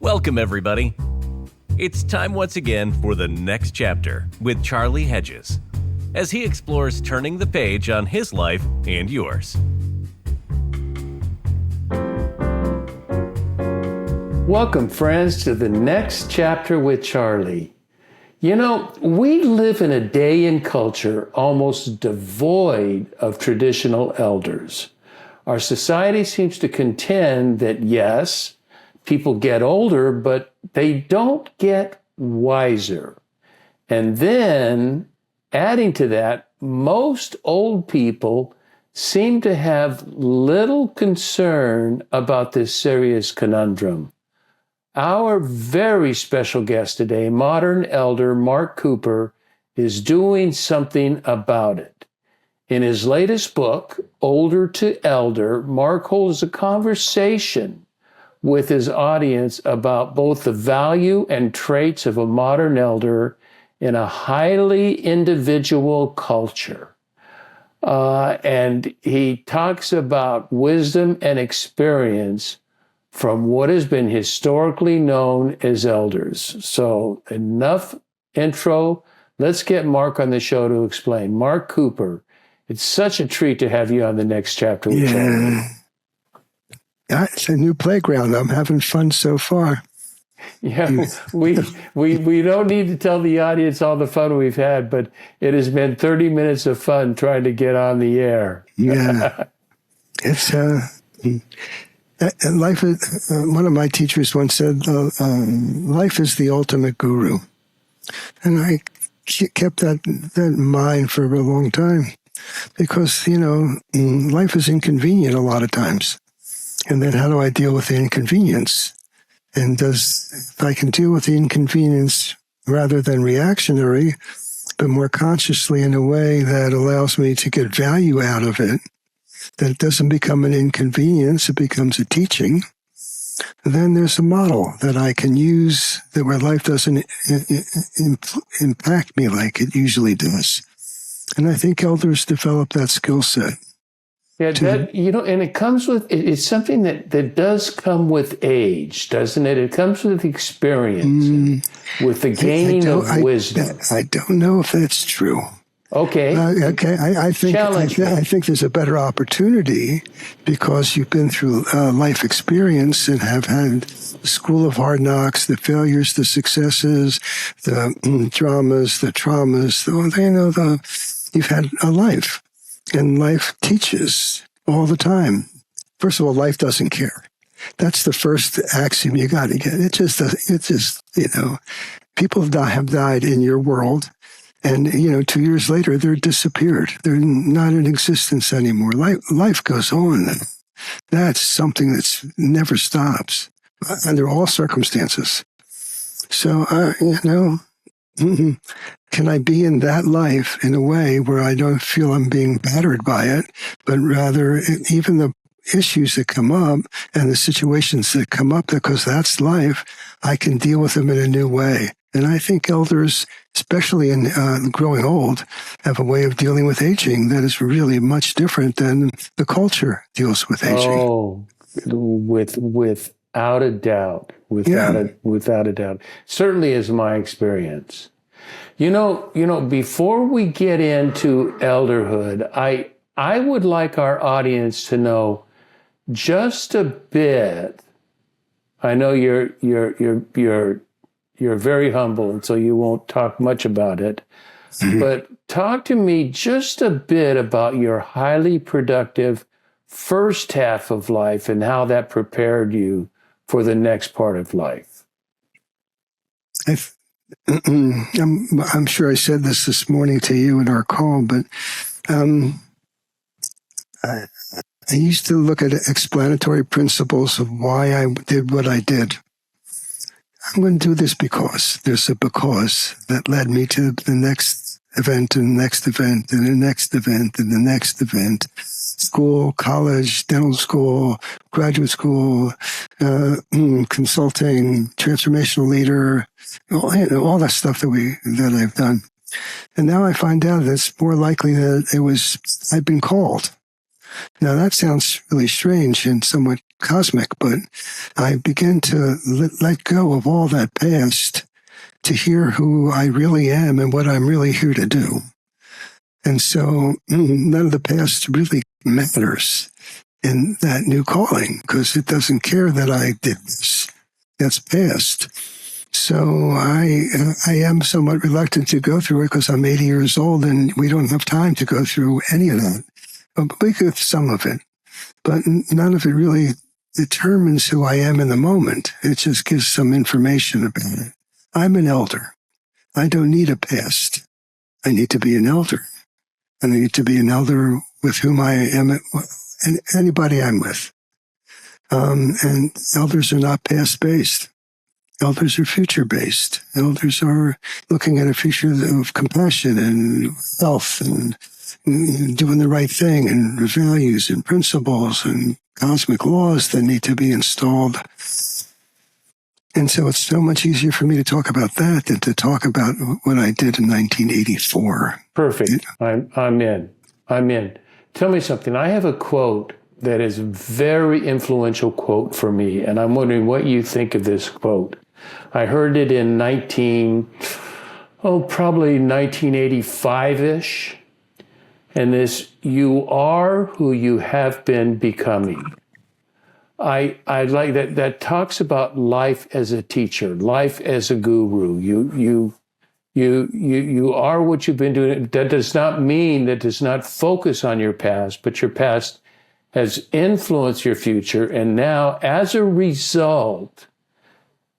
Welcome, everybody. It's time once again for the next chapter with Charlie Hedges, as he explores turning the page on his life and yours. Welcome, friends, to the next chapter with Charlie. You know, we live in a day and culture almost devoid of traditional elders. Our society seems to contend that, yes, people get older, but they don't get wiser. And then, adding to that, most old people seem to have little concern about this serious conundrum. Our very special guest today, modern elder Marc Cooper, is doing something about it. In his latest book, Older to Elder, Marc holds a conversation with his audience about both the value and traits of a modern elder in a highly individual culture. And he talks about wisdom and experience from what has been historically known as elders. So enough intro. Let's get Marc on the show to explain. Marc Cooper, it's such a treat to have you on the next chapter with Charlie. Yeah, it's a new playground. I'm having fun so far. Yeah, we don't need to tell the audience all the fun we've had, but it has been 30 minutes of fun trying to get on the air. Yeah, it's life is. One of my teachers once said, "Life is the ultimate guru," and I kept that in mind for a long time because life is inconvenient a lot of times. And then how do I deal with the inconvenience? And if I can deal with the inconvenience rather than reactionary, but more consciously in a way that allows me to get value out of it, that it doesn't become an inconvenience, it becomes a teaching, then there's a model that I can use that where life doesn't impact me like it usually does. And I think elders develop that skill set. Yeah, and it comes with, it's something that does come with age, doesn't it? It comes with experience, with the gaining of wisdom. I don't know if that's true. Okay. I think there's a better opportunity because you've been through life experience and have had the school of hard knocks, the failures, the successes, the dramas, the traumas. You've had a life. And life teaches all the time. First of all, life doesn't care. That's the first axiom you got to get. It just, people have died in your world. And, 2 years later, they're disappeared. They're not in existence anymore. Life goes on. That's something that never stops under all circumstances. So, can I be in that life in a way where I don't feel I'm being battered by it, but rather even the issues that come up and the situations that come up, because that's life, I can deal with them in a new way. And I think elders, especially in growing old, have a way of dealing with aging that is really much different than the culture deals with aging. Oh, without a doubt. Without a doubt. Certainly is my experience. Before we get into elderhood, I would like our audience to know just a bit. I know you're very humble, and so you won't talk much about it. Mm-hmm. But talk to me just a bit about your highly productive first half of life and how that prepared you for the next part of life. I'm sure I said this morning to you in our call, but I used to look at explanatory principles of why I did what I did. I'm going to do this because there's a because that led me to the next event and the next event and the next event and the next event. School, college, dental school, graduate school, consulting, transformational leader, all that stuff that I've done. And now I find out that it's more likely that I've been called. Now, that sounds really strange and somewhat cosmic, but I began to let go of all that past to hear who I really am and what I'm really here to do. And so none of the past really matters in that new calling, because it doesn't care that I did this. That's past. So I am somewhat reluctant to go through it because I'm 80 years old and we don't have time to go through any of that. But we could some of it, but none of it really determines who I am in the moment. It just gives some information about it. I'm an elder. I don't need a past. I need to be an elder. And I need to be an elder with whom I am, and anybody I'm with. And elders are not past-based. Elders are future-based. Elders are looking at a future of compassion and health and doing the right thing and values and principles and cosmic laws that need to be installed. And so it's so much easier for me to talk about that than to talk about what I did in 1984. Perfect. I'm in. Tell me something. I have a quote that is a very influential quote for me, and I'm wondering what you think of this quote. I heard it in probably 1985-ish. And this, you are who you have been becoming. I like that. That talks about life as a teacher, life as a guru. You are what you've been doing. That does not focus on your past, but your past has influenced your future. And now, as a result,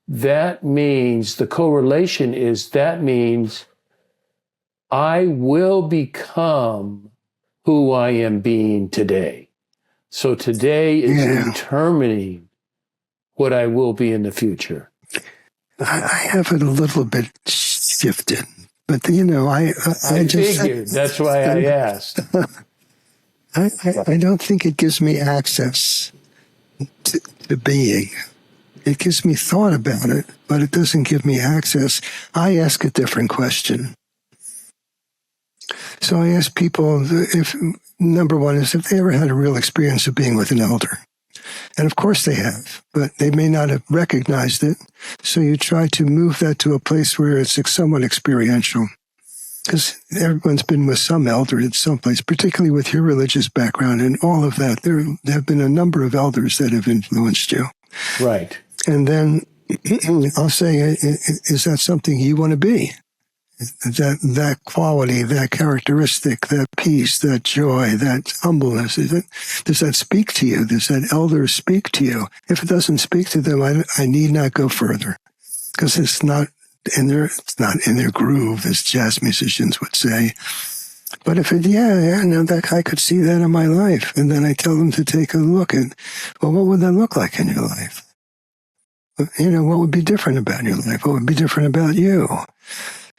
that means the correlation means I will become who I am being today. So today is determining what I will be in the future. I have it a little bit shifted, but I figured. That's why I asked. I don't think it gives me access to being. It gives me thought about it, but it doesn't give me access. I ask a different question. So I ask people if, number one, is if they ever had a real experience of being with an elder. And of course they have, but they may not have recognized it. So you try to move that to a place where it's somewhat experiential. Because everyone's been with some elder at some place, particularly with your religious background and all of that. There have been a number of elders that have influenced you. Right. And then I'll say, is that something you want to be? That quality, that characteristic, that peace, that joy, that humbleness, does that speak to you? Does that elder speak to you? If it doesn't speak to them, I need not go further, because it's not in their groove, as jazz musicians would say. But if that I could see that in my life, and then I tell them to take a look at, well, what would that look like in your life? What would be different about your life? What would be different about you?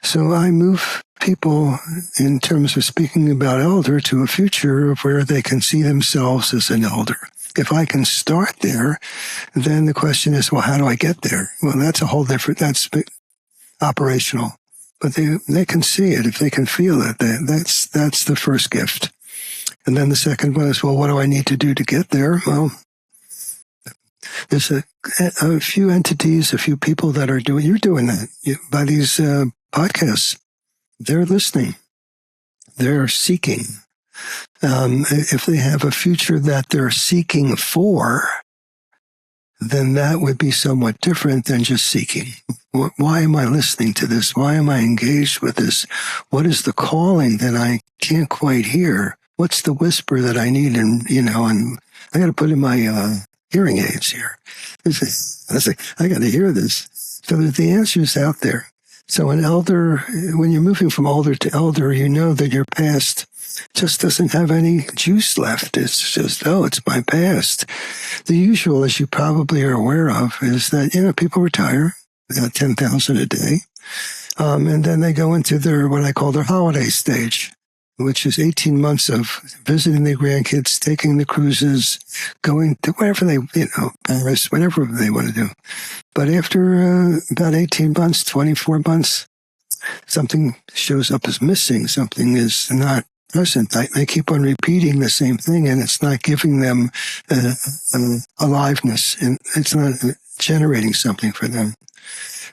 So I move people in terms of speaking about elder to a future of where they can see themselves as an elder. If I can start there, then the question is, well, how do I get there? Well, that's a whole different, that's operational. But they can see it, if they can feel it, that's the first gift. And then the second one is, well, what do I need to do to get there? Well, there's a few entities, a few people that you're doing that by these podcasts. They're listening. They're seeking. If they have a future that they're seeking for, then that would be somewhat different than just seeking. Why am I listening to this? Why am I engaged with this? What is the calling that I can't quite hear? What's the whisper that I need? And I got to put in my hearing aids here. I got to hear this. So the answer's out there. So an elder, when you're moving from elder to elder, you know that your past just doesn't have any juice left. It's just, it's my past. The usual, as you probably are aware of, is that, people retire, they got 10,000 a day. And then they go into what I call their holiday stage, which is 18 months of visiting the grandkids, taking the cruises, going to wherever they, Paris, whatever they want to do. But after about 18 months, 24 months, something shows up as missing. Something is not present. They keep on repeating the same thing, and it's not giving them aliveness, and it's not generating something for them.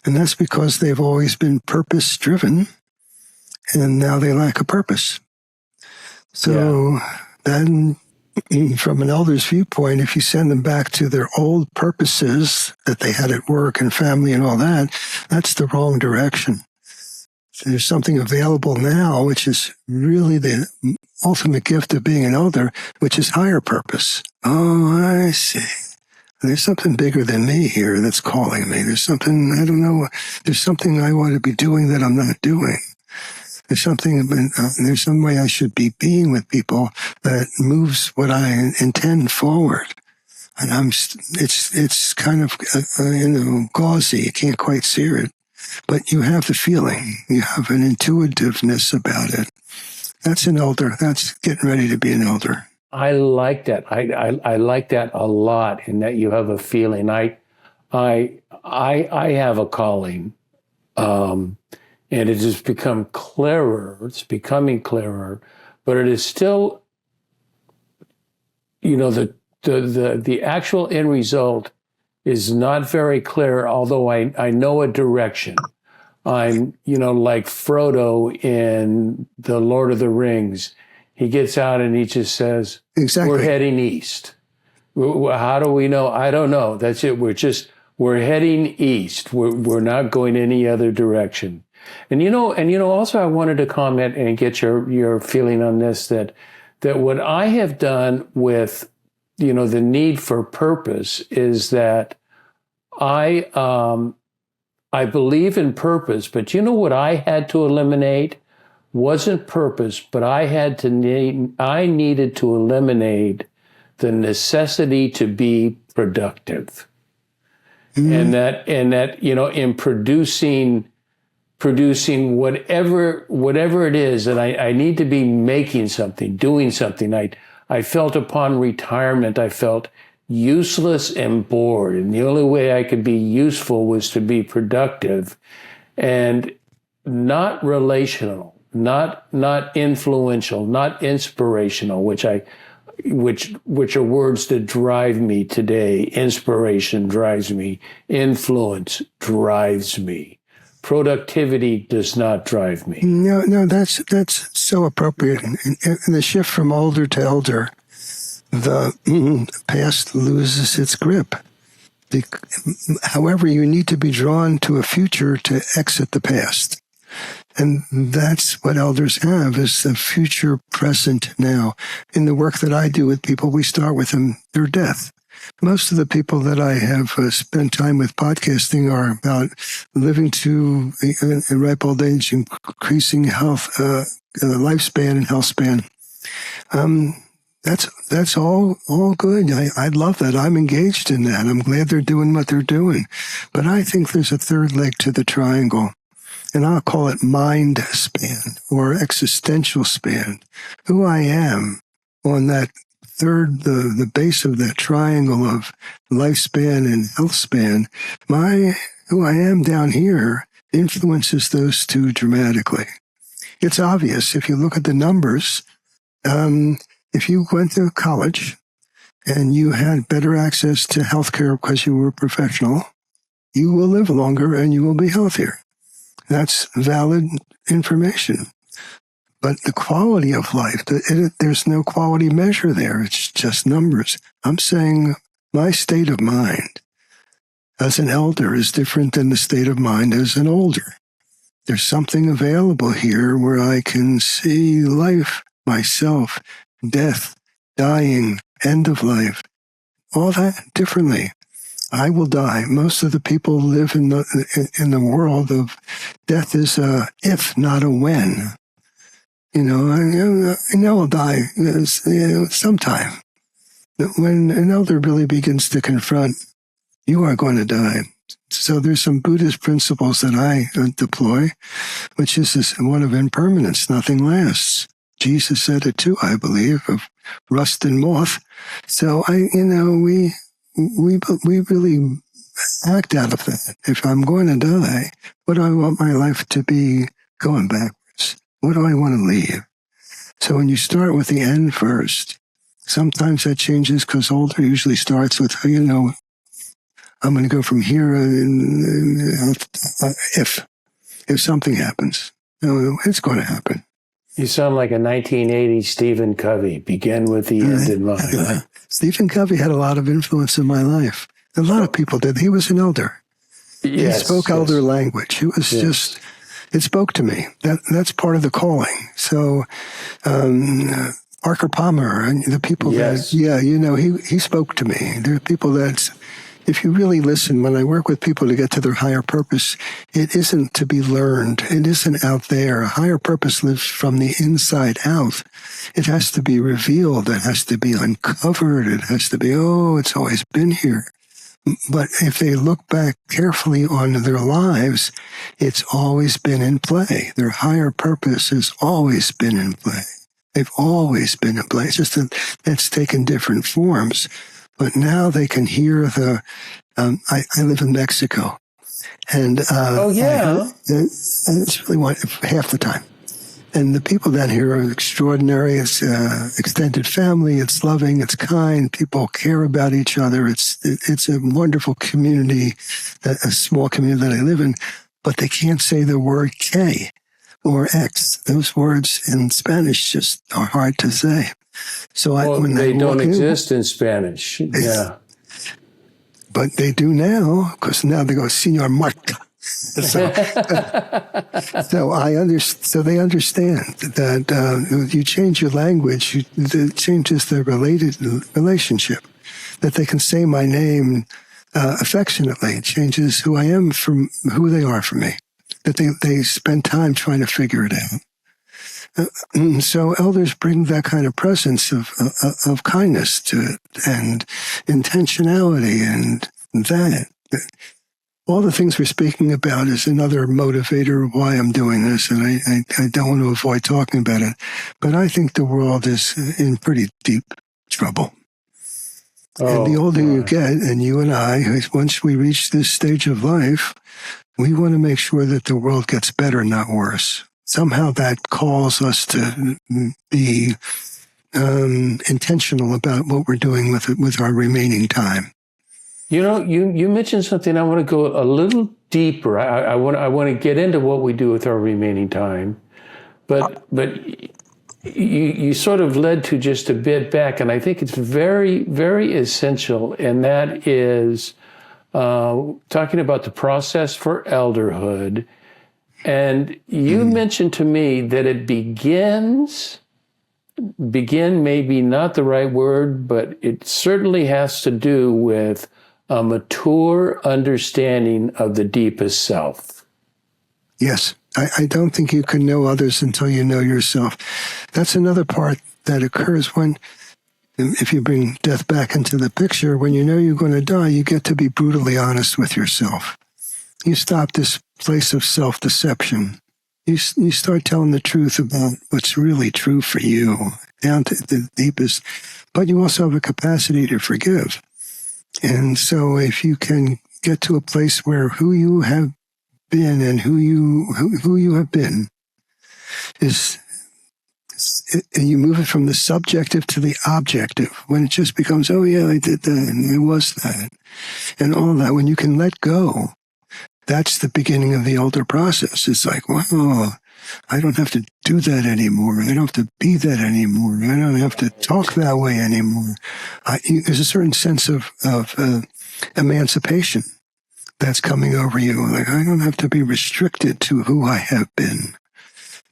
And that's because they've always been purpose-driven, and now they lack a purpose. So then, from an elder's viewpoint, if you send them back to their old purposes that they had at work and family and all that, that's the wrong direction. So there's something available now, which is really the ultimate gift of being an elder, which is higher purpose. Oh, I see. There's something bigger than me here that's calling me. There's something, I don't know, there's something I want to be doing that I'm not doing. There's something, there's some way I should be being with people that moves what I intend forward. And it's kind of, gauzy. You can't quite see it, but you have the feeling. You have an intuitiveness about it. That's an elder. That's getting ready to be an elder. I like that. I like that a lot, in that you have a feeling. I have a calling, and it has become clearer. It's becoming clearer, but it is still, the actual end result is not very clear. Although I know a direction. I'm, like Frodo in The Lord of the Rings. He gets out and he just says, exactly. We're heading east. How do we know? I don't know. That's it. We're heading east. We're not going any other direction. And also I wanted to comment and get your feeling on this, that what I have done with, the need for purpose is that I believe in purpose, but what I had to eliminate wasn't purpose, but I needed to eliminate the necessity to be productive. And that, in producing whatever it is that I need to be making something, doing something. I felt upon retirement, I felt useless and bored. And the only way I could be useful was to be productive and not relational. Not influential, not inspirational, which are words that drive me today. Inspiration drives me. Influence drives me. Productivity does not drive me. No, that's so appropriate. And the shift from older to elder, the past loses its grip. However, you need to be drawn to a future to exit the past. And that's what elders have, is the future present now. In the work that I do with people, we start with their death. Most of the people that I have spent time with podcasting are about living to a ripe old age, increasing health, lifespan and health span. That's all good. I love that. I'm engaged in that. I'm glad they're doing what they're doing. But I think there's a third leg to the triangle. And I'll call it mind span or existential span. Who I am on that third, the base of that triangle of lifespan and health span, who I am down here influences those two dramatically. It's obvious if you look at the numbers. If you went to college and you had better access to healthcare because you were a professional, you will live longer and you will be healthier. That's valid information. But the quality of life, there's no quality measure there. It's just numbers. I'm saying my state of mind as an elder is different than the state of mind as an older. There's something available here where I can see life, myself, death, dying, end of life, all that differently. I will die. Most of the people live in the world of death is a if, not a when. I know I'll die sometime. When an elder really begins to confront, you are going to die. So there's some Buddhist principles that I deploy, which is this one of impermanence. Nothing lasts. Jesus said it too, I believe, of rust and moth. So we really act out of that. If I'm going to die, what do I want my life to be going backwards? What do I want to leave? So when you start with the end first, sometimes that changes because older usually starts with, I'm going to go from here if something happens. It's going to happen. You sound like a 1980s Stephen Covey. Begin with the end in mind. Stephen Covey had a lot of influence in my life. A lot of people did. He was an elder. He spoke elder language. It was just, it spoke to me. That's part of the calling. So, Parker Palmer and the people he spoke to me. There are people that, if you really listen, when I work with people to get to their higher purpose, it isn't to be learned. It isn't out there. A higher purpose lives from the inside out. It has to be revealed. It has to be uncovered. It has to be, it's always been here. But if they look back carefully on their lives, it's always been in play. Their higher purpose has always been in play. They've always been in play. It's just that it's taken different forms. But now they can hear the, I live in Mexico. And, and it's really half the time. And the people down here are extraordinary. It's extended family. It's loving. It's kind. People care about each other. It's a wonderful community, a small community that I live in. But they can't say the word K or X. Those words in Spanish just are hard to say. So when they don't exist in Spanish. Yeah. But they do now, because now they go, Señor Marc. So they understand that you change your language, it changes the relationship. That they can say my name affectionately. It changes who I am from who they are for me. That they spend time trying to figure it out. So elders bring that kind of presence of kindness to it, and intentionality, and that. All the things we're speaking about is another motivator of why I'm doing this, and I don't want to avoid talking about it. But I think the world is in pretty deep trouble. And the older you get, and you and I, once we reach this stage of life, we want to make sure that the world gets better, not worse. Somehow that calls us to be intentional about what we're doing with our remaining time. You mentioned something. I want to go a little deeper. I want to get into what we do with our remaining time, but you sort of led to just a bit back, and I think it's very, very essential, and that is talking about the process for elderhood. And you mentioned to me that it begin may be not the right word, but it certainly has to do with a mature understanding of the deepest self. Yes. I don't think you can know others until you know yourself. That's another part that occurs if you bring death back into the picture, when you know you're going to die, you get to be brutally honest with yourself. You stop this place of self-deception. You start telling the truth about what's really true for you, down to the deepest. But you also have a capacity to forgive. And so if you can get to a place where who you have been and who you have been and you move it from the subjective to the objective, when it just becomes, oh yeah, I did that and it was that and all that, when you can let go, that's the beginning of the older process. It's like, wow, I don't have to do that anymore. I don't have to be that anymore. I don't have to talk that way anymore. There's a certain sense of emancipation that's coming over you. Like, I don't have to be restricted to who I have been.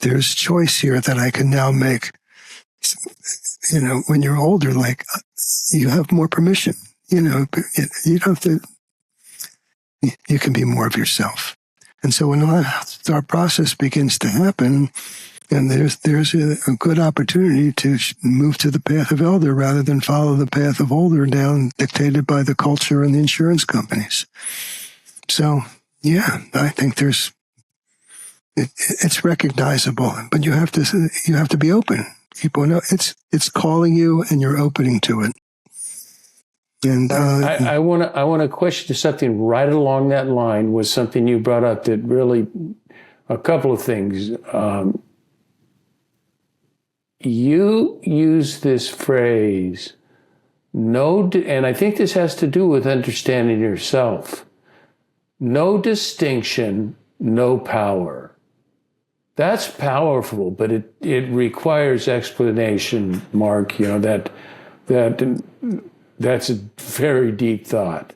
There's choice here that I can now make. When you're older, like, you have more permission. You don't have to, you can be more of yourself. And so when our process begins to happen, and there's a good opportunity to move to the path of elder rather than follow the path of older down, dictated by the culture and the insurance companies. So, yeah, I think it's recognizable, but you have to be open. People know it's calling you, and you're opening to it. And I want to question something right along that line, was something you brought up that really, a couple of things. you use this phrase, and I think this has to do with understanding yourself. No distinction, no power. That's powerful, but it requires explanation, Mark. That's a very deep thought.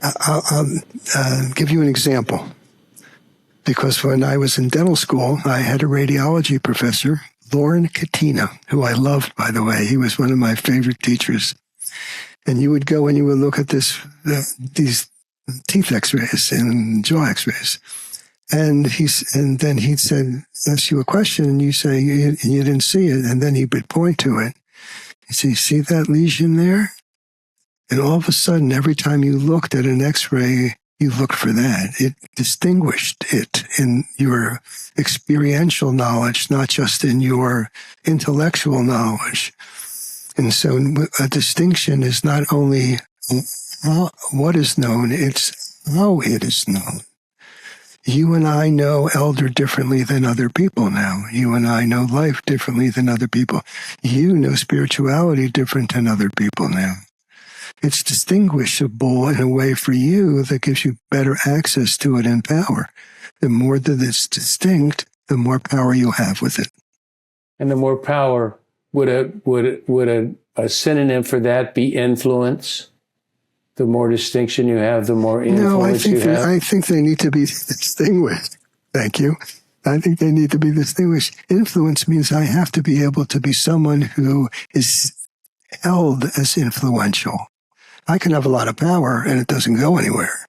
I'll give you an example. Because when I was in dental school, I had a radiology professor, Lauren Katina, who I loved, by the way. He was one of my favorite teachers. And you would go and you would look at these teeth x-rays and jaw x-rays. And then he'd ask you a question, and you say, you didn't see it. And then he would point to it. He'd say, see that lesion there? And all of a sudden, every time you looked at an x-ray, you looked for that. It distinguished it in your experiential knowledge, not just in your intellectual knowledge. And so a distinction is not only what is known, it's how it is known. You and I know elder differently than other people now. You and I know life differently than other people. You know spirituality different than other people now. It's distinguishable in a way for you that gives you better access to it and power. The more that it's distinct, the more power you have with it. And the more power, would a synonym for that be influence? The more distinction you have, the more influence you have? I think they need to be distinguished. Thank you. I think they need to be distinguished. Influence means I have to be able to be someone who is held as influential. I can have a lot of power and it doesn't go anywhere.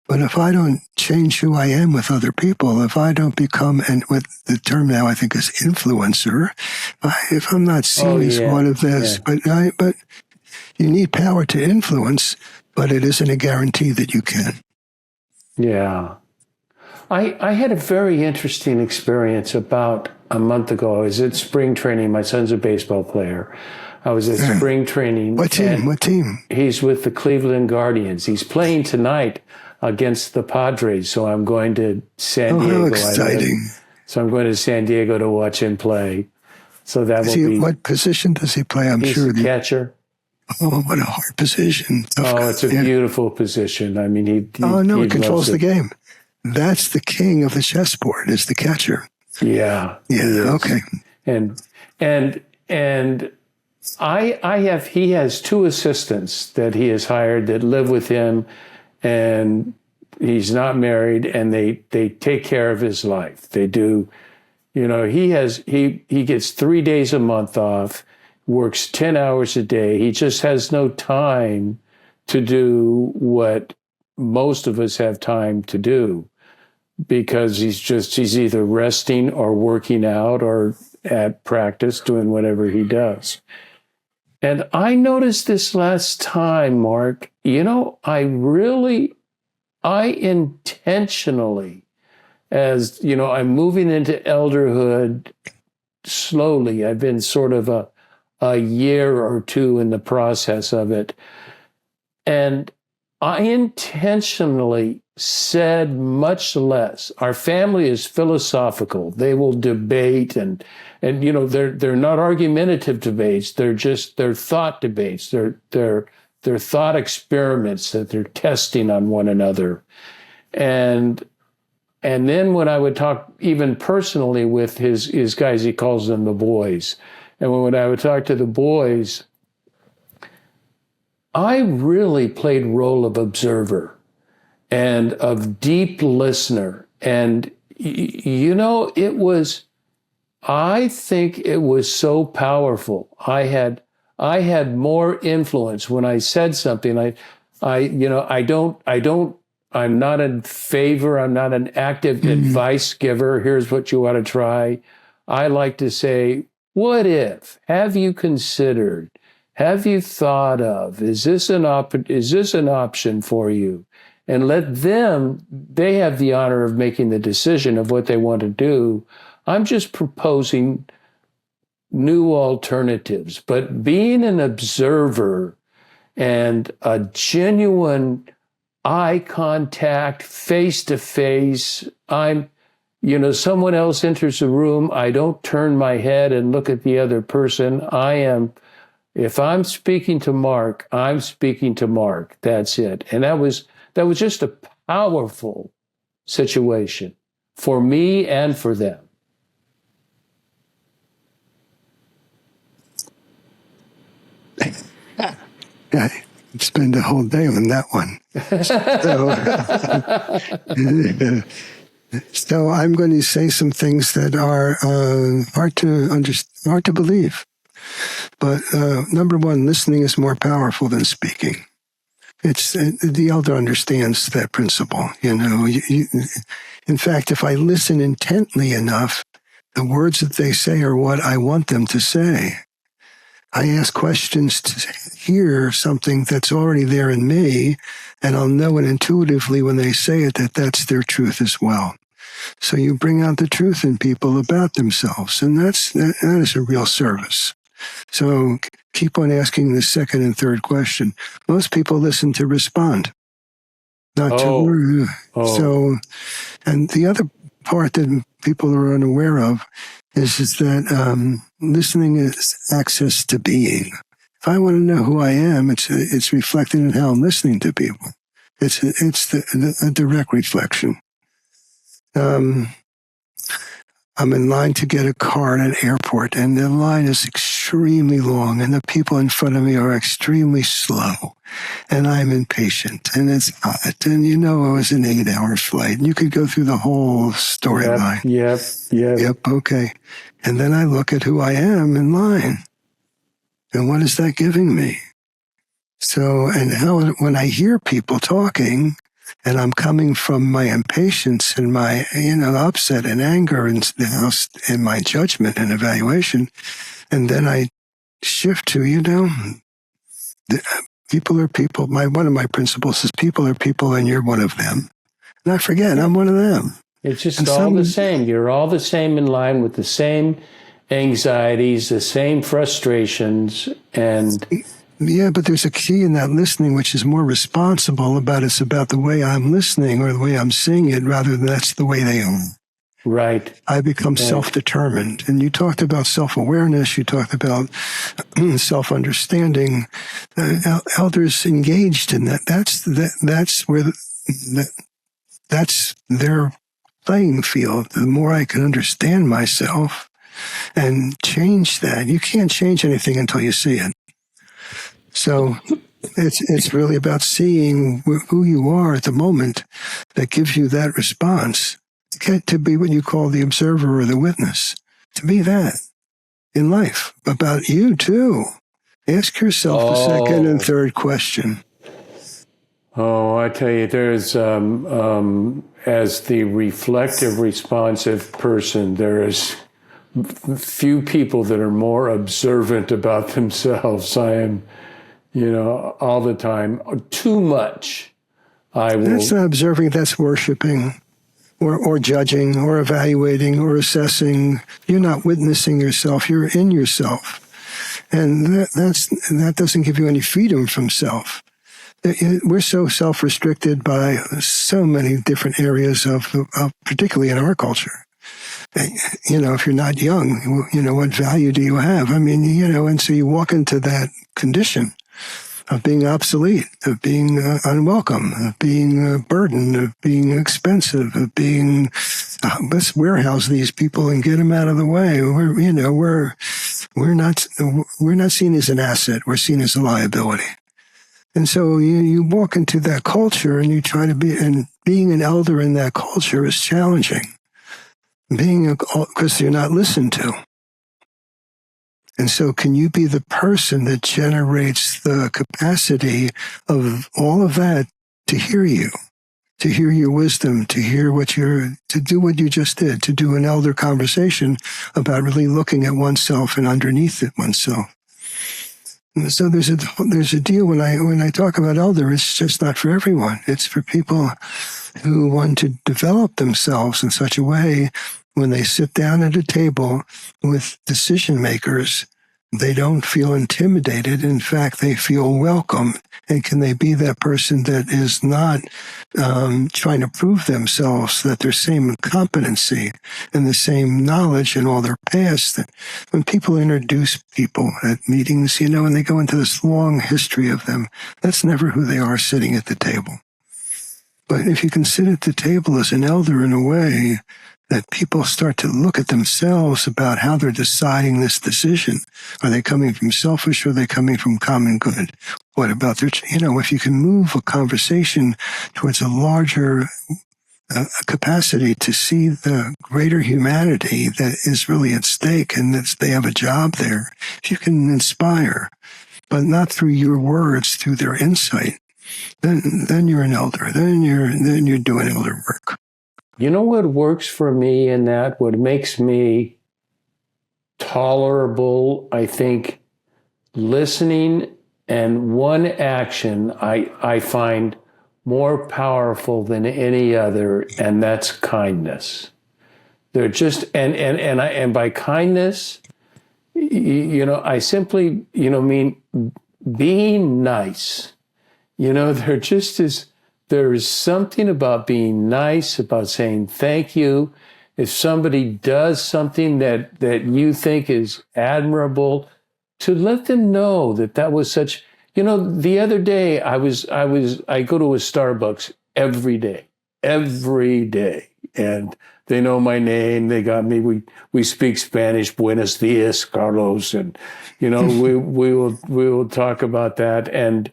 But if I don't change who I am with other people, if I don't become, and what the term now I think is influencer, if I'm not seen as one of this, but you need power to influence, but it isn't a guarantee that you can. Yeah. I had a very interesting experience about a month ago. I was at spring training. My son's a baseball player. I was at spring training. What team? He's with the Cleveland Guardians. He's playing tonight against the Padres, so I'm going to San Diego. How exciting. So I'm going to San Diego to watch him play. So that will be... What position does he play? He's catcher. Oh, what a hard position. It's a beautiful position. I mean, he controls the game. That's the king of the chessboard, is the catcher. Yeah. Yeah, okay. And he has two assistants that he has hired that live with him, and he's not married, and they take care of his life. They do, he gets 3 days a month off, works 10 hours a day. He just has no time to do what most of us have time to do, because he's either resting or working out or at practice doing whatever he does. And I noticed this last time, Mark, I intentionally, as I'm moving into elderhood slowly. I've been sort of a year or two in the process of it. And I intentionally said much less. Our family is philosophical. They will debate and they're not argumentative debates. They're thought debates. They're thought experiments that they're testing on one another. And then when I would talk even personally with his guys, he calls them the boys. And when I would talk to the boys, I really played role of observer and of deep listener. And, I think it was so powerful. I had more influence when I said something. I'm not in favor. I'm not an active advice giver. Here's what you ought to try. I like to say, what if? Have you considered? Have you thought of? Is this an option for you? And let them, they have the honor of making the decision of what they want to do. I'm just proposing new alternatives. But being an observer and a genuine eye contact, face to face, someone else enters the room, I don't turn my head and look at the other person. If I'm speaking to Mark, I'm speaking to Mark. That's it. And that was just a powerful situation for me and for them. I spend a whole day on that one. So I'm going to say some things that are hard to believe. But number one, listening is more powerful than speaking. The elder understands that principle. In fact, if I listen intently enough, the words that they say are what I want them to say. I ask questions to hear something that's already there in me, and I'll know it intuitively when they say it that that's their truth as well. So you bring out the truth in people about themselves, and that is a real service. So keep on asking the second and third question. Most people listen to respond, not to. So, and the other part that people are unaware of is that listening is access to being. If I want to know who I am, it's reflected in how I'm listening to people. It's a direct reflection. I'm in line to get a car at an airport, and the line is extremely long, and the people in front of me are extremely slow, and I'm impatient, and it's hot, and it was an 8-hour flight, and you could go through the whole storyline. Yep, okay. And then I look at who I am in line, and what is that giving me? So, and how when I hear people talking, and I'm coming from my impatience and my, upset and anger and my judgment and evaluation. And then I shift to, people are people. One of my principles is people are people and you're one of them. And I forget, I'm one of them. It's just all the same. You're all the same in line with the same anxieties, the same frustrations, and... Yeah, but there's a key in that listening which is more responsible it's about the way I'm listening or the way I'm seeing it rather than that's the way they are. Right. I become self-determined. And you talked about self-awareness. You talked about self-understanding. Elders engaged in that. That's their playing field. The more I can understand myself and change that. You can't change anything until you see it. So it's really about seeing who you are at the moment that gives you that response. To be what you call the observer or the witness. To be that in life. About you, too. Ask yourself the second and third question. Oh, I tell you, there's, as the reflective, responsive person, there is few people that are more observant about themselves. I am... all the time, too much. That's not observing, that's worshiping, or judging, or evaluating, or assessing. You're not witnessing yourself, you're in yourself. And that doesn't give you any freedom from self. We're so self-restricted by so many different areas of particularly in our culture. If you're not young, what value do you have? And so you walk into that condition of being obsolete, of being unwelcome, of being a burden, of being expensive, of being, let's warehouse these people and get them out of the way. We're not seen as an asset. We're seen as a liability. And so you walk into that culture and you try to and being an elder in that culture is challenging. Because you're not listened to. And so can you be the person that generates the capacity of all of that to hear you, to hear your wisdom, to hear to do what you just did, to do an elder conversation about really looking at oneself and underneath it oneself. And so there's a deal when I talk about elder, it's just not for everyone. It's for people who want to develop themselves in such a way when they sit down at a table with decision makers They don't feel intimidated. In fact, they feel welcome. And can they be that person that is not trying to prove themselves, that their same competency and the same knowledge in all their past? That when people introduce people at meetings, and they go into this long history of them, that's never who they are sitting at the table. But if you can sit at the table as an elder in a way that people start to look at themselves about how they're deciding this decision. Are they coming from selfish or are they coming from common good? What about their, if you can move a conversation towards a larger capacity to see the greater humanity that is really at stake and that they have a job there, if you can inspire, but not through your words, through their insight, then you're an elder. Then you're doing elder work. You know what works for me in that? What makes me tolerable, I think, listening and one action I find more powerful than any other, and that's kindness. They're just and by kindness, I simply mean being nice. There just is. There is something about being nice, about saying thank you. If somebody does something that you think is admirable, to let them know that was such. The other day I go to a Starbucks every day, and they know my name. They got me. We speak Spanish. Buenos dias, Carlos, and we will talk about that and.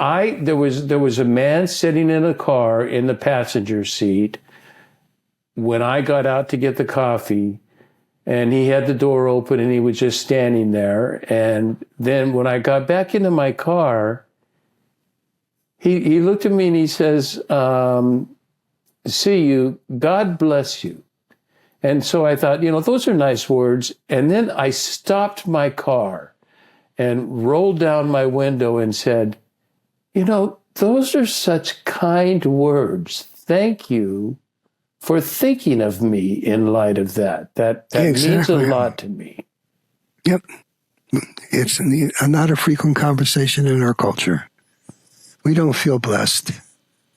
There was a man sitting in a car in the passenger seat when I got out to get the coffee, and he had the door open and he was just standing there. And then when I got back into my car, he looked at me and he says, "See you, God bless you." And so I thought, those are nice words. And then I stopped my car and rolled down my window and said, those are such kind words. Thank you for thinking of me in light of that. That exactly. Means a lot to me. Yep. It's not a frequent conversation in our culture. We don't feel blessed,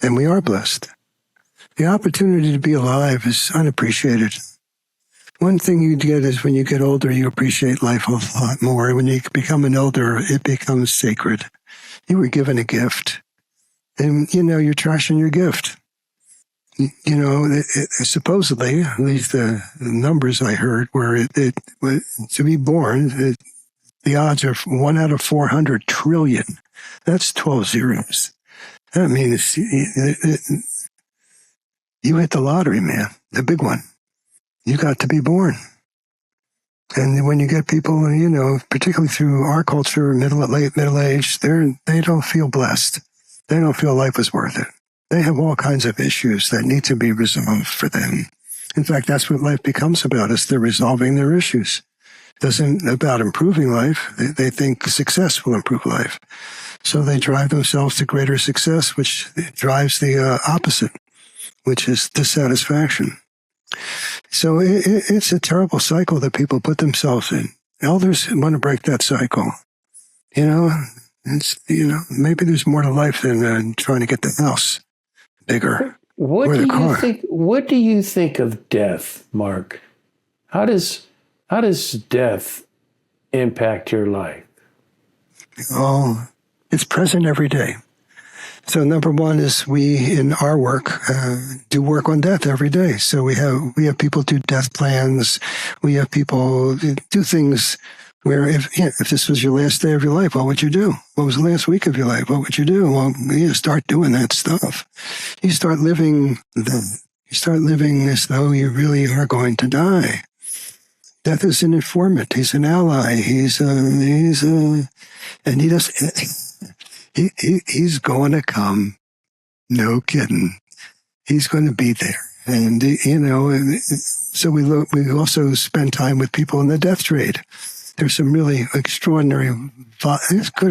and we are blessed. The opportunity to be alive is unappreciated. One thing you get is when you get older, you appreciate life a lot more. When you become an elder, it becomes sacred. You were given a gift, and you're trashing your gift. Supposedly, at least the numbers I heard were to be born, the odds are 1 out of 400 trillion. That's 12 zeros. That means you hit the lottery, man, the big one. You got to be born. And when you get people, particularly through our culture, late middle age, they don't feel blessed. They don't feel life is worth it. They have all kinds of issues that need to be resolved for them. In fact, that's what life becomes about, is they're resolving their issues. It isn't about improving life. They think success will improve life. So they drive themselves to greater success, which drives the opposite, which is dissatisfaction. So it's a terrible cycle that people put themselves in. Elders want to break that cycle. Maybe there's more to life than trying to get the house bigger or the car. What do you think of death, Mark? How does death impact your life? Oh, it's present every day. So number one is we, in our work, do work on death every day. So we have people do death plans. We have people do things where if this was your last day of your life, what would you do? What was the last week of your life? What would you do? Well, you start doing that stuff. You start living as though you really are going to die. Death is an informant. He's an ally. And he does. He's going to come. No kidding. He's going to be there. And, so we also spend time with people in the death trade. There's some really extraordinary,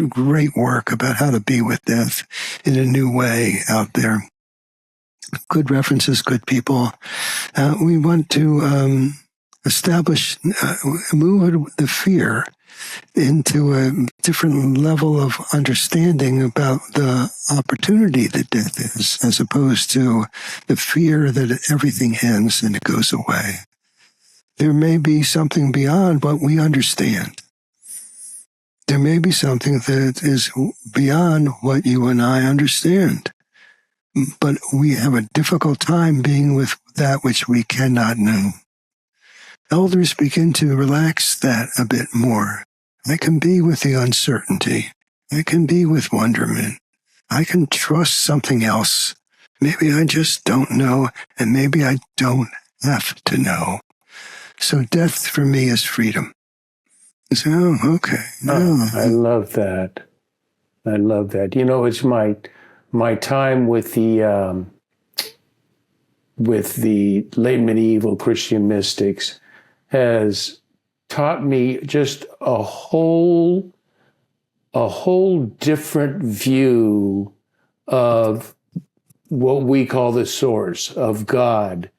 great work about how to be with death in a new way out there. Good references, good people. We want to move the fear into a different level of understanding about the opportunity that death is, as opposed to the fear that everything ends and it goes away. There may be something beyond what we understand. There may be something that is beyond what you and I understand. But we have a difficult time being with that which we cannot know. Elders begin to relax that a bit more. I can be with the uncertainty. I can be with wonderment. I can trust something else. Maybe I just don't know, and maybe I don't have to know. So death for me is freedom. So, okay. Oh, I love that. I love that. You know, it's my time with the late medieval Christian mystics has taught me just a whole different view of what we call the source of God.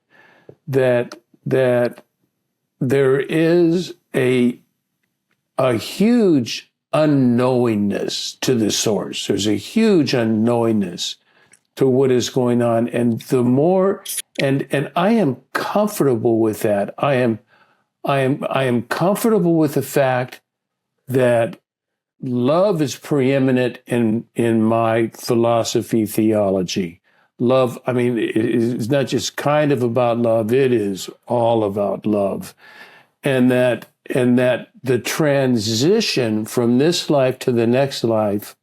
That there is a huge unknowingness to the source. There's a huge unknowingness to what is going on, and the more, and I am comfortable with that. I am comfortable with the fact that love is preeminent in my philosophy, theology. Love, I mean, it's not just kind of about love, it is all about love. And that the transition from this life to the next life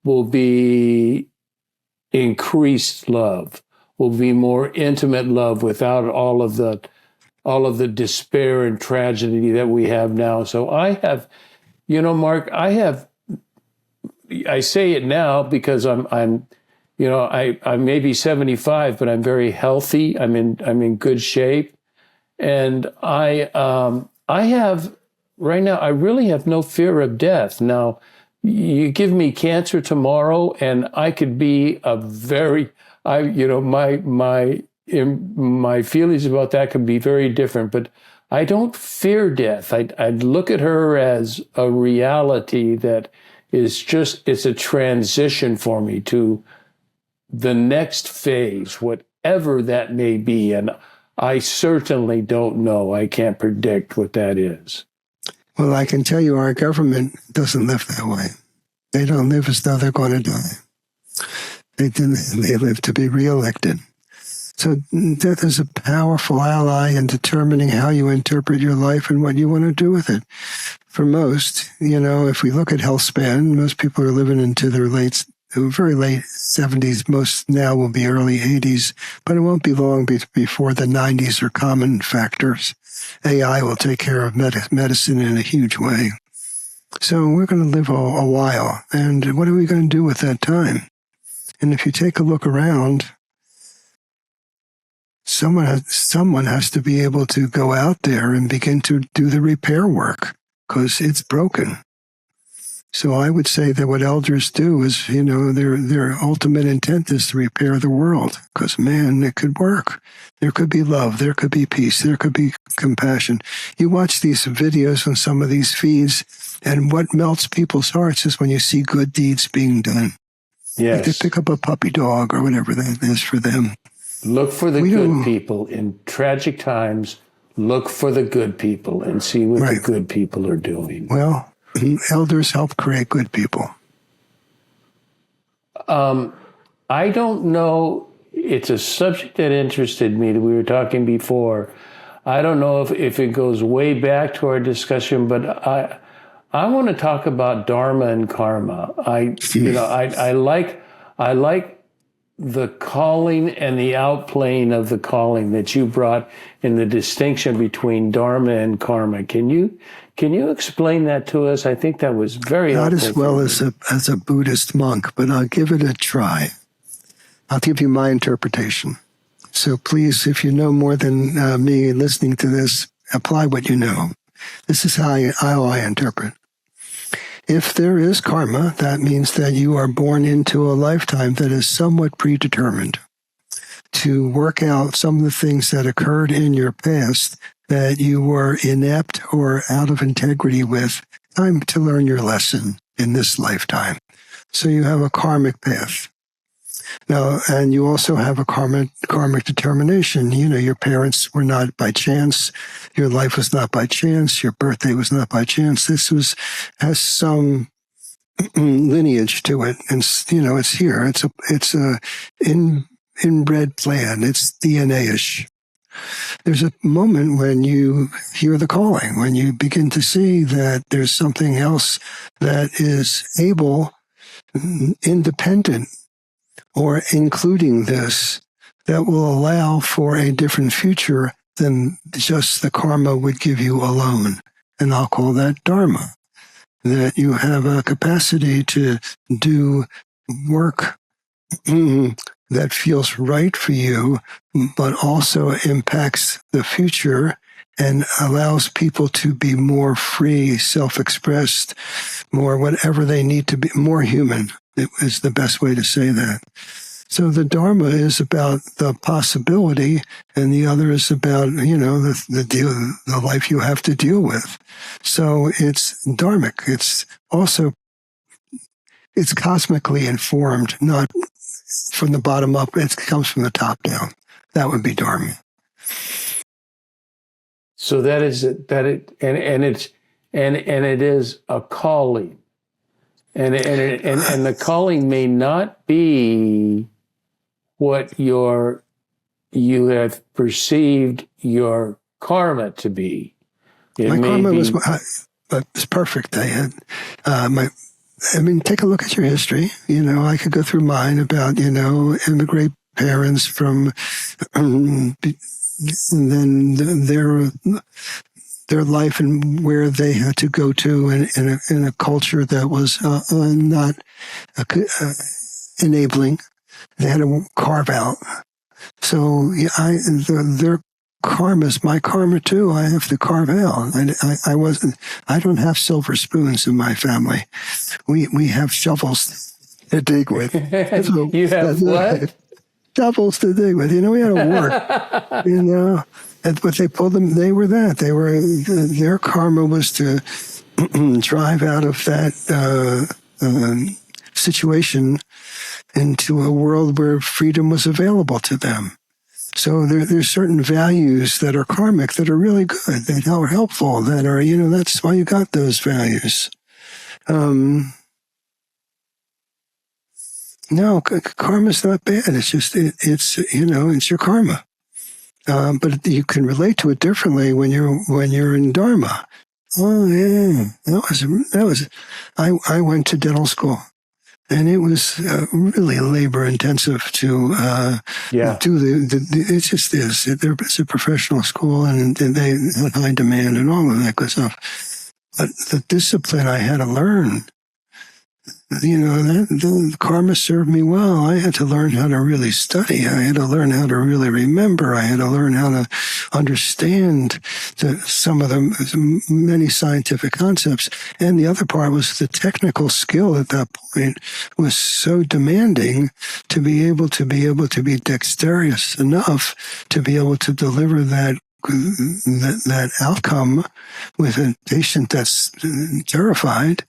will be increased love, will be more intimate love without all of the despair and tragedy that we have now. So I have, you know, Mark, I say it now because I'm you know, I may be 75, but I'm very healthy. I'm in good shape. And I have, right now, I really have no fear of death. Now, you give me cancer tomorrow and I could be my feelings about that could be very different, but I don't fear death. I'd look at her as a reality that is it's a transition for me to the next phase, whatever that may be. And I certainly don't know. I can't predict what that is. Well, I can tell you our government doesn't live that way. They don't live as though they're going to die. They live to be reelected. So death is a powerful ally in determining how you interpret your life and what you want to do with it. For most, you know, if we look at health span, most people are living into their very late 70s. Most now will be early 80s, but it won't be long before the 90s are common factors. AI will take care of medicine in a huge way. So we're going to live a while. And what are we going to do with that time? And if you take a look around, someone has to be able to go out there and begin to do the repair work because it's broken. So I would say that what elders do is, you know, their ultimate intent is to repair the world because, man, it could work. There could be love. There could be peace. There could be compassion. You watch these videos on some of these feeds, and what melts people's hearts is when you see good deeds being done. Yes. Like they pick up a puppy dog or whatever that is for them. Look for the good people. In tragic times, look for the good people and see what the good people are doing. Well, elders help create good people. I don't know. It's a subject that interested me that we were talking before. I don't know if it goes way back to our discussion, but I want to talk about Dharma and Karma. I like the calling and the outplaying of the calling that you brought in the distinction between Dharma and Karma. Can you explain that to us? I think that was very not helpful. as well as a Buddhist monk, but I'll give it a try. I'll give you my interpretation. So please, if you know more than me listening to this, apply what you know. This is how I interpret. If there is karma, that means that you are born into a lifetime that is somewhat predetermined to work out some of the things that occurred in your past that you were inept or out of integrity with, time to learn your lesson in this lifetime. So you have a karmic path. Now, and you also have a karmic determination. You know, your parents were not by chance. Your life was not by chance. Your birthday was not by chance. Has some lineage to it. And, you know, it's here. It's a inbred plan. It's DNA-ish. There's a moment when you hear the calling, when you begin to see that there's something else that is able, independent, or including this, that will allow for a different future than just the karma would give you alone. And I'll call that Dharma. That you have a capacity to do work that feels right for you, but also impacts the future and allows people to be more free, self-expressed, more whatever they need to be, more human. It is the best way to say that. So the Dharma is about the possibility, and the other is about, you know, the life you have to deal with. So it's dharmic. It's cosmically informed, not from the bottom up. It comes from the top down. That would be Dharma. So it is a calling. And the calling may not be what you have perceived your karma to be. My karma was perfect. I had take a look at your history. You know, I could go through mine about, you know, immigrant parents from, and then their life and where they had to go to in a culture that was not enabling. They had to carve out. So their karma is my karma too. I have to carve out. I don't have silver spoons in my family. We have shovels to dig with. So you have what? Shovels to dig with. You know, we had to work. You know. But they pulled them. They were that. Their karma was to drive out of that situation into a world where freedom was available to them. So there's certain values that are karmic that are really good, that are helpful, that are, you know, that's why you got those values. No, karma's not bad. It's just it's you know, it's your karma. But you can relate to it differently when you're in Dharma. Oh yeah, that was. I went to dental school, and it was really labor intensive to do the. It just is. It's a professional school, and they had high demand and all of that good stuff. But the discipline I had to learn. You know, the karma served me well. I had to learn how to really study. I had to learn how to really remember. I had to learn how to understand some of the many scientific concepts. And the other part was the technical skill at that point was so demanding to be able to be dexterous enough to be able to deliver that outcome with a patient that's terrified,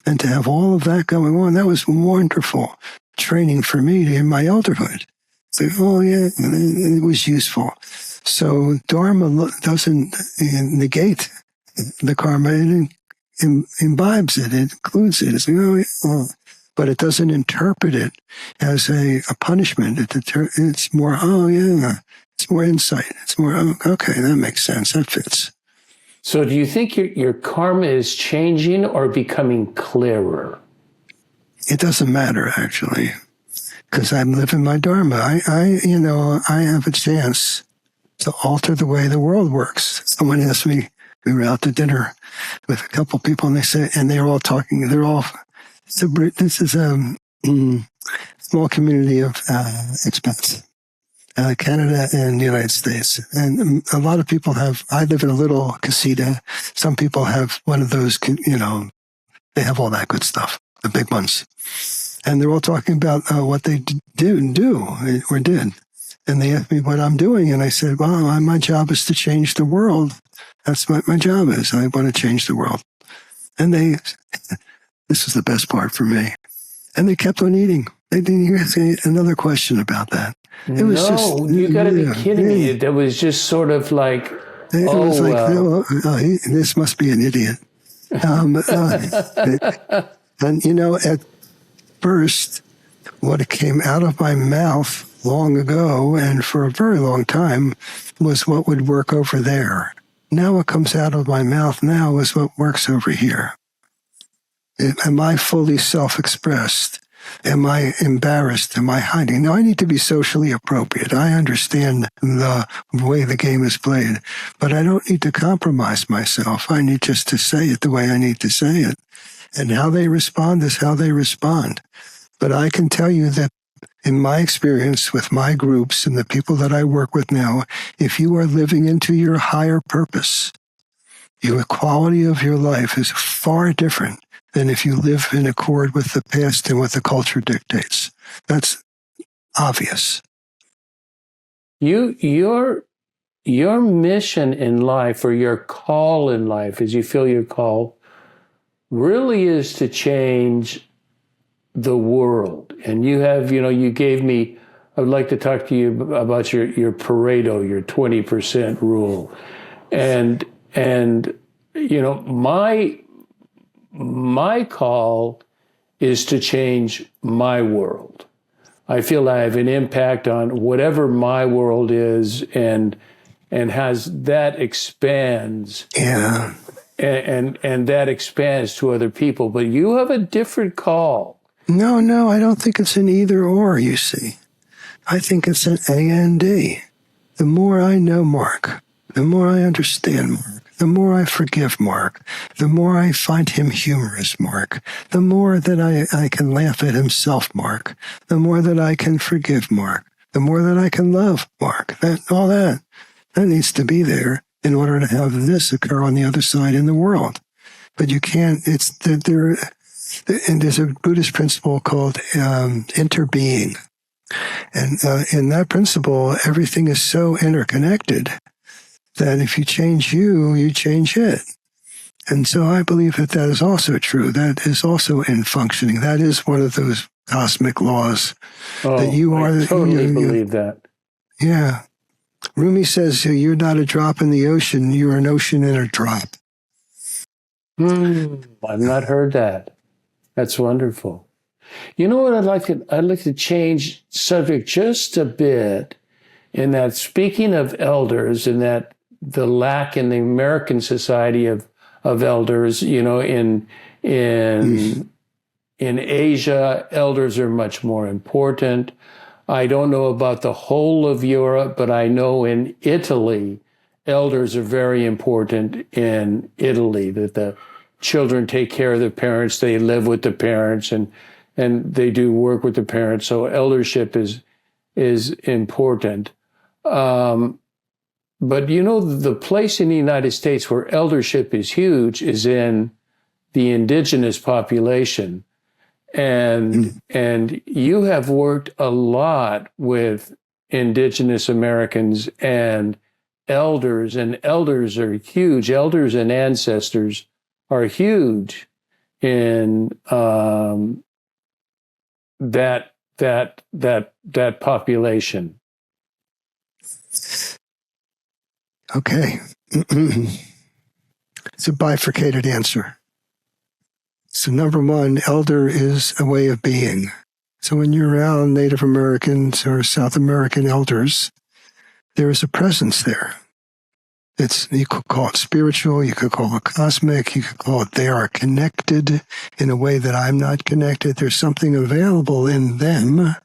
and to have all of that going on, that was wonderful training for me in my elderhood. So, it was useful. So Dharma doesn't negate the karma, it imbibes it, it includes it. It's like, but it doesn't interpret it as a punishment. It's more, it's more insight. It's more, okay, that makes sense. That fits. So do you think your karma is changing or becoming clearer? It doesn't matter, actually, because I'm living my Dharma. I have a chance to alter the way the world works. Someone asked me, we were out to dinner with a couple people, and they were all talking, this is a small community of expats. Canada and the United States. And a lot of people I live in a little casita. Some people have one of those, they have all that good stuff, the big ones. And they're all talking about what they do or did. And they asked me what I'm doing. And I said, well, my job is to change the world That's what my job is. I want to change the world. And this is the best part for me. And they kept on eating. They didn't even say another question about that. It was you got to be kidding me. That was just sort of like, this must be an idiot. And, at first, what came out of my mouth long ago and for a very long time was what would work over there. Now what comes out of my mouth now is what works over here. Am I fully self-expressed? Am I embarrassed? Am I hiding? No, I need to be socially appropriate. I understand the way the game is played, but I don't need to compromise myself. I need just to say it the way I need to say it. And how they respond is how they respond. But I can tell you that in my experience with my groups and the people that I work with now, if you are living into your higher purpose, your quality of your life is far different than if you live in accord with the past and what the culture dictates. That's obvious. Your mission in life, or your call in life, as you feel your call, really is to change the world. And you have, you gave me, I would like to talk to you about your Pareto, your 20% rule. And my call is to change my world. I feel I have an impact on whatever my world is, and has that expands. Yeah. And that expands to other people. But you have a different call. No, I don't think it's an either or, you see. I think it's an A and D. The more I know Mark, the more I understand Mark, the more I forgive Mark, the more I find him humorous, Mark, the more that I can laugh at himself, Mark, the more that I can forgive Mark, the more that I can love Mark. That needs to be there in order to have this occur on the other side in the world. But you can't, and there's a Buddhist principle called interbeing. And in that principle, everything is so interconnected that if you change you change it. And so I believe that is also true. That is also in functioning. That is one of those cosmic laws that you are. I totally believe that. Yeah. Rumi says, you're not a drop in the ocean, you're an ocean in a drop. I've not heard that. That's wonderful. You know what I'd like to change subject just a bit, in that, speaking of elders, and that the lack in the American society of elders, in Asia, elders are much more important. I don't know about the whole of Europe, but I know in Italy, elders are very important in Italy, that the children take care of the parents, they live with the parents, and they do work with the parents. So eldership is important. But the place in the United States where eldership is huge is in the indigenous population. And you have worked a lot with indigenous Americans and elders are huge. Elders and ancestors are huge in that population. Okay. It's a bifurcated answer. So number one, elder is a way of being. So when you're around Native Americans or South American elders, there is a presence there. You could call it spiritual, you could call it cosmic, you could call it they are connected in a way that I'm not connected. There's something available in them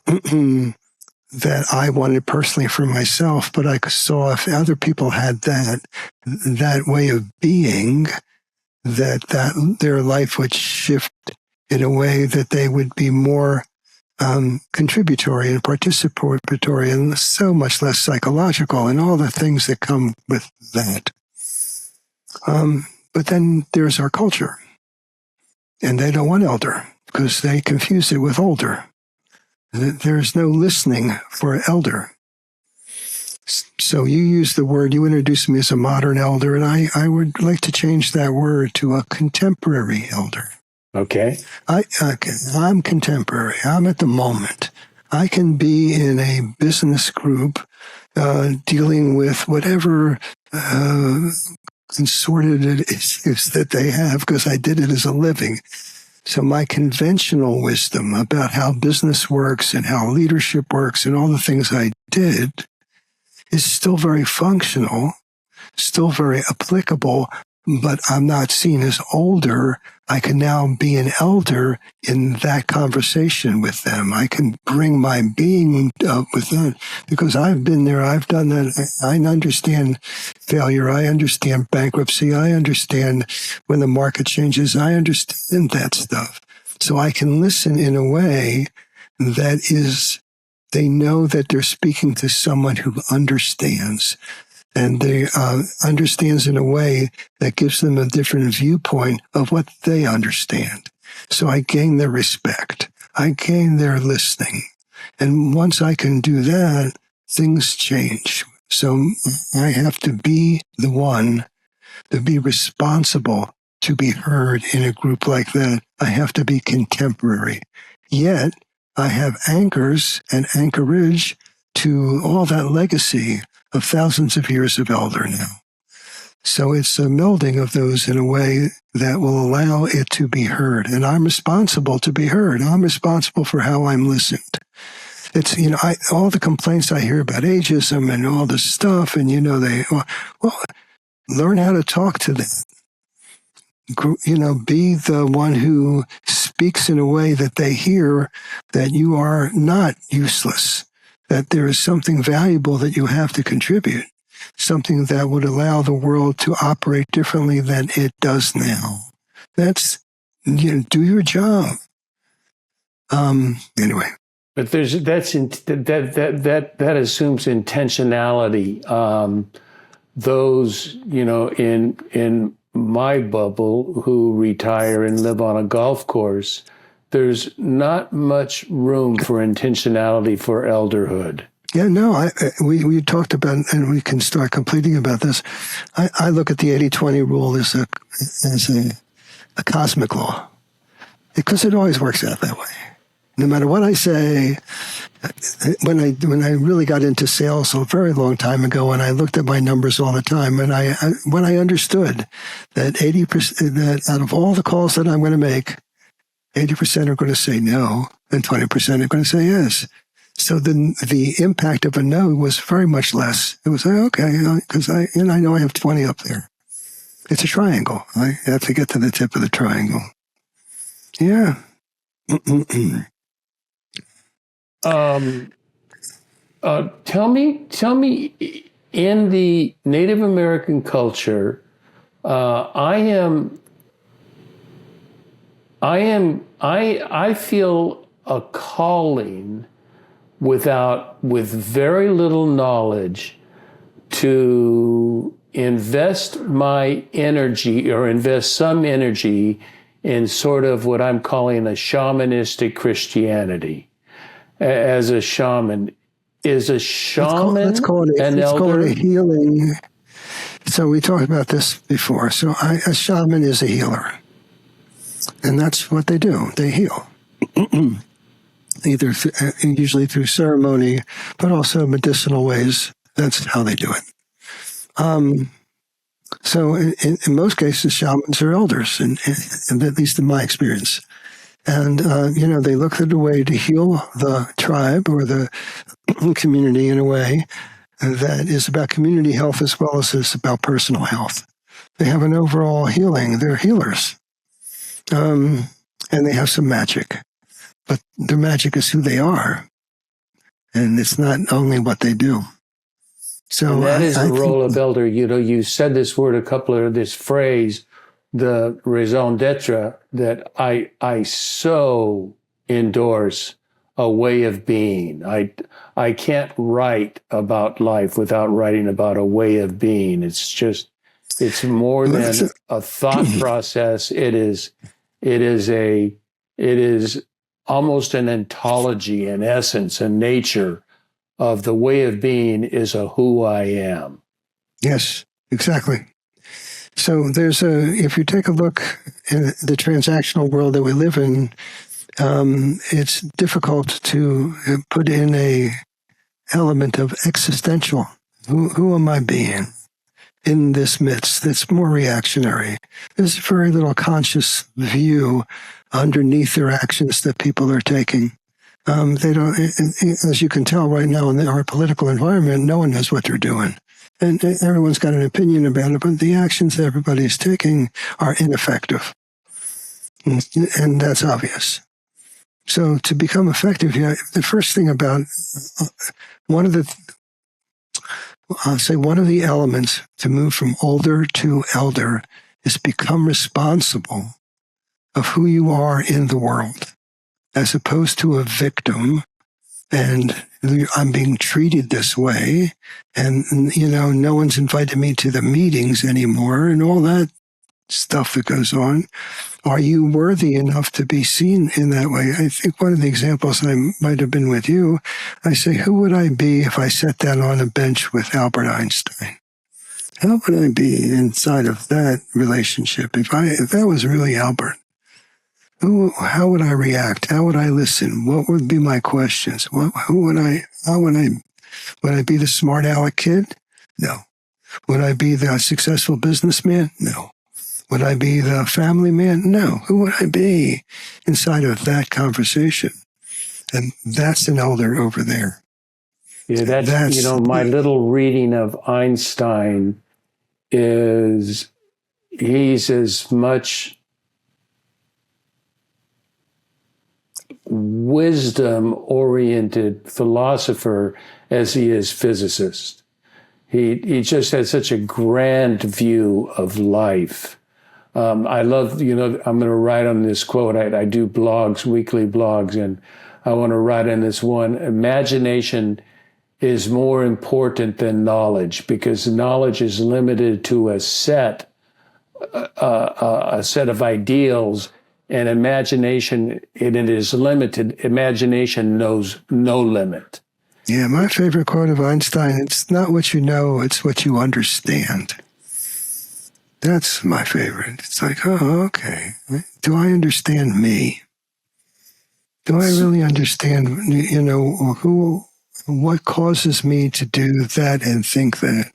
that I wanted personally for myself, but I saw if other people had that way of being, that their life would shift in a way that they would be more contributory and participatory and so much less psychological and all the things that come with that. But then there's our culture. And they don't want elder because they confuse it with older. There's no listening for elder. So you introduced me as a modern elder, and I would like to change that word to a contemporary elder. Okay. I'm contemporary. I'm at the moment. I can be in a business group dealing with whatever consorted issues that they have, because I did it as a living. So my conventional wisdom about how business works and how leadership works and all the things I did is still very functional, still very applicable, but I'm not seen as older. I can now be an elder in that conversation with them. I can bring my being up with that because I've been there. I've done that. I understand failure. I understand bankruptcy. I understand when the market changes. I understand that stuff. So I can listen in a way that is, they know that they're speaking to someone who understands. And they understands in a way that gives them a different viewpoint of what they understand. So I gain their respect. I gain their listening. And once I can do that, things change. So I have to be the one to be responsible to be heard in a group like that. I have to be contemporary. Yet I have anchors and anchorage to all that legacy of thousands of years of elder now. So it's a melding of those in a way that will allow it to be heard. And I'm responsible to be heard. I'm responsible for how I'm listened. It's, all the complaints I hear about ageism and all this stuff, and, learn how to talk to them. Be the one who speaks in a way that they hear that you are not useless, that there is something valuable that you have to contribute, something that would allow the world to operate differently than it does now. That's, do your job. Anyway. But that assumes intentionality. Those, in my bubble who retire and live on a golf course, there's not much room for intentionality for elderhood. Yeah, no, we talked about, and we can start completing about this. I look at the 80-20 rule as a cosmic law, because it always works out that way. No matter what I say, when I really got into sales a very long time ago, and I looked at my numbers all the time, and when I understood that 80%, that out of all the calls that I'm going to make, 80% are going to say no, and 20% are going to say yes. So then the impact of a no was very much less. It was like, okay, because I know I have 20 up there. It's a triangle. I have to get to the tip of the triangle. Yeah. Tell me, in the Native American culture, I feel a calling with very little knowledge to invest my energy or invest some energy in sort of what I'm calling a shamanistic Christianity. As a shaman, is a shaman let's call it a healing. So we talked about this before. So a shaman is a healer, and that's what they do. They heal, usually through ceremony, but also medicinal ways. That's how they do it. So in most cases, shamans are elders, and at least in my experience. And, they look at a way to heal the tribe or the community in a way that is about community health as well as it's about personal health. They have an overall healing. They're healers. And they have some magic. But their magic is who they are. And it's not only what they do. So and that is the role of elder. You said this phrase, the raison d'etre, that I so endorse, a way of being. I can't write about life without writing about a way of being. It's more than a thought process. It is almost an ontology, an essence, a nature of the way of being is a who I am. Yes, exactly. So if you take a look in the transactional world that we live in, it's difficult to put in a element of existential. Who am I being in this midst? That's more reactionary. There's very little conscious view underneath their actions that people are taking. They don't, as you can tell right now in our political environment, no one knows what they're doing. And everyone's got an opinion about it, but the actions that everybody's taking are ineffective. And that's obvious. So to become effective, the first thing about one of the elements to move from older to elder is become responsible of who you are in the world, as opposed to a victim. And I'm being treated this way. And, no one's invited me to the meetings anymore and all that stuff that goes on. Are you worthy enough to be seen in that way? I think one of the examples I might have been with you, I say, who would I be if I sat down on a bench with Albert Einstein? How would I be inside of that relationship if that was really Albert? How would I react? How would I listen? What would be my questions? Would I be the smart aleck kid? No. Would I be the successful businessman? No. Would I be the family man? No. Who would I be inside of that conversation? And that's an elder over there. Yeah, that's my little reading of Einstein is he's as much wisdom-oriented philosopher as he is physicist. He just has such a grand view of life. I love, I'm going to write on this quote. I do blogs, weekly blogs, and I want to write on this one. Imagination is more important than knowledge because knowledge is limited to a set of ideals. And imagination, it is limited. Imagination knows no limit. Yeah, my favorite quote of Einstein, it's not what you know, it's what you understand. That's my favorite. It's like, oh, okay. Do I understand me? Do I really understand, what causes me to do that and think that?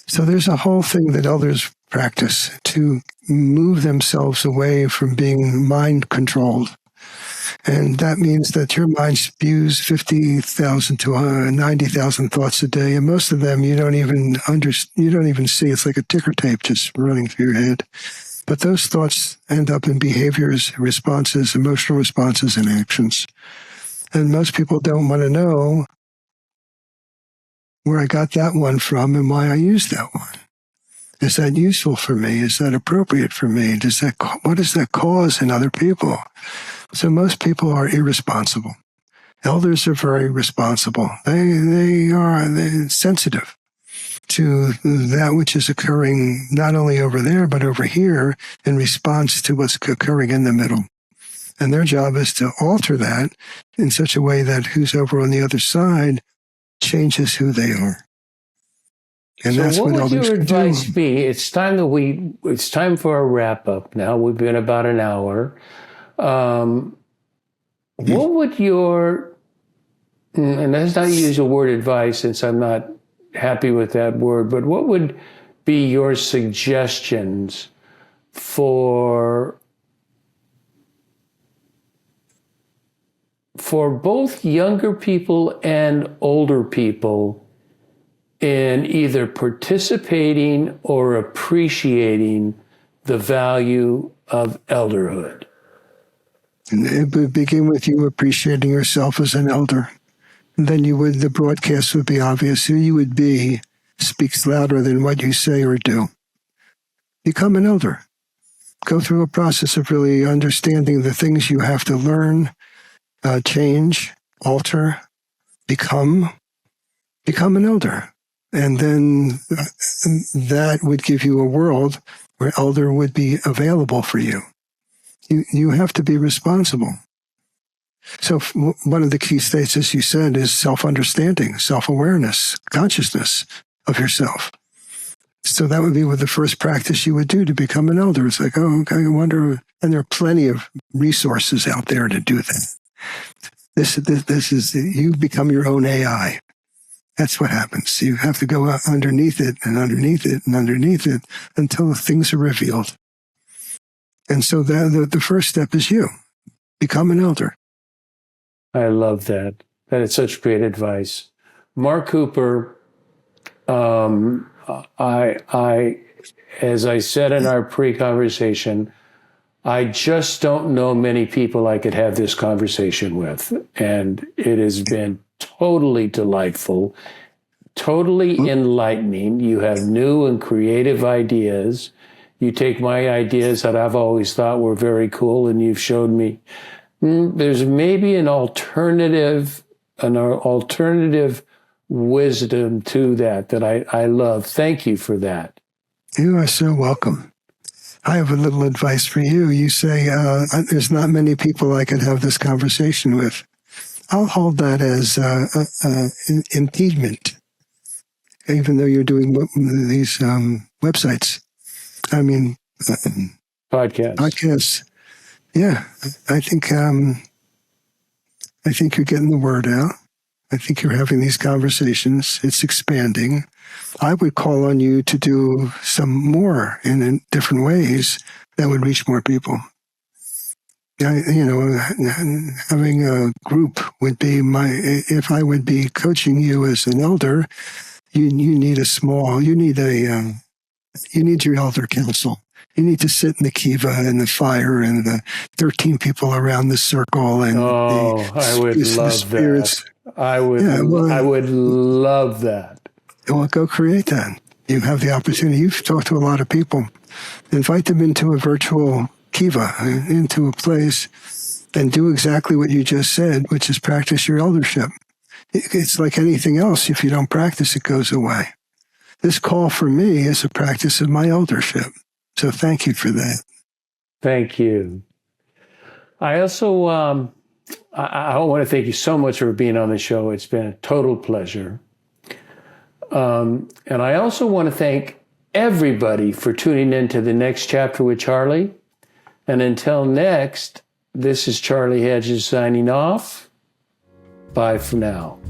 So there's a whole thing that elders practice to move themselves away from being mind controlled. And that means that your mind spews 50,000 to 90,000 thoughts a day. And most of them you don't even see. It's like a ticker tape just running through your head. But those thoughts end up in behaviors, responses, emotional responses, and actions. And most people don't want to know where I got that one from and why I used that one. Is that useful for me? Is that appropriate for me? What does that cause in other people? So most people are irresponsible. Elders are very responsible. They're sensitive to that which is occurring not only over there, but over here in response to what's occurring in the middle. And their job is to alter that in such a way that who's over on the other side changes who they are. And so that's what would your advice do. be? It's time for a wrap up now. We've been about an hour. What would and let's not use the word advice since I'm not happy with that word, but what would be your suggestions for both younger people and older people in either participating or appreciating the value of elderhood? And it would begin with you appreciating yourself as an elder. And then the broadcast would be obvious. Who you would be speaks louder than what you say or do. Become an elder. Go through a process of really understanding the things you have to learn, change, alter, become an elder. And then that would give you a world where elder would be available for you. You have to be responsible. So one of the key states, as you said, is self-understanding, self-awareness, consciousness of yourself. So that would be what the first practice you would do to become an elder. It's like, oh, okay, I wonder. And there are plenty of resources out there to do that. This is, you become your own AI. That's what happens. You have to go underneath it and underneath it and underneath it until things are revealed. And so the first step is you. Become an elder. I love that. That is such great advice. Marc Cooper, as I said in our pre-conversation, I just don't know many people I could have this conversation with. And it has been totally delightful, totally enlightening. You have new and creative ideas. You take my ideas that I've always thought were very cool, and you've showed me there's maybe an alternative wisdom to that I love. Thank you for that. You are so welcome. I have a little advice for you. You say, there's not many people I could have this conversation with. I'll hold that as impediment, even though you're doing these websites. I mean, podcasts. Yeah, I think you're getting the word out. I think you're having these conversations. It's expanding. I would call on you to do some more in different ways that would reach more people. Having a group would be if I would be coaching you as an elder, you need your elder council. You need to sit in the kiva and the fire and the 13 people around the circle. And I would love that. I would love that. Well, go create that. You have the opportunity. You've talked to a lot of people. Invite them into a virtual kiva, into a place, and do exactly what you just said, which is practice your eldership. It's like anything else. If you don't practice, it goes away. This call for me is a practice of my eldership. So thank you for that. Thank you. I also I want to thank you so much for being on the show. It's been a total pleasure. And I also want to thank everybody for tuning in to the next chapter with Charlie. And until next, this is Charlie Hedges signing off. Bye for now.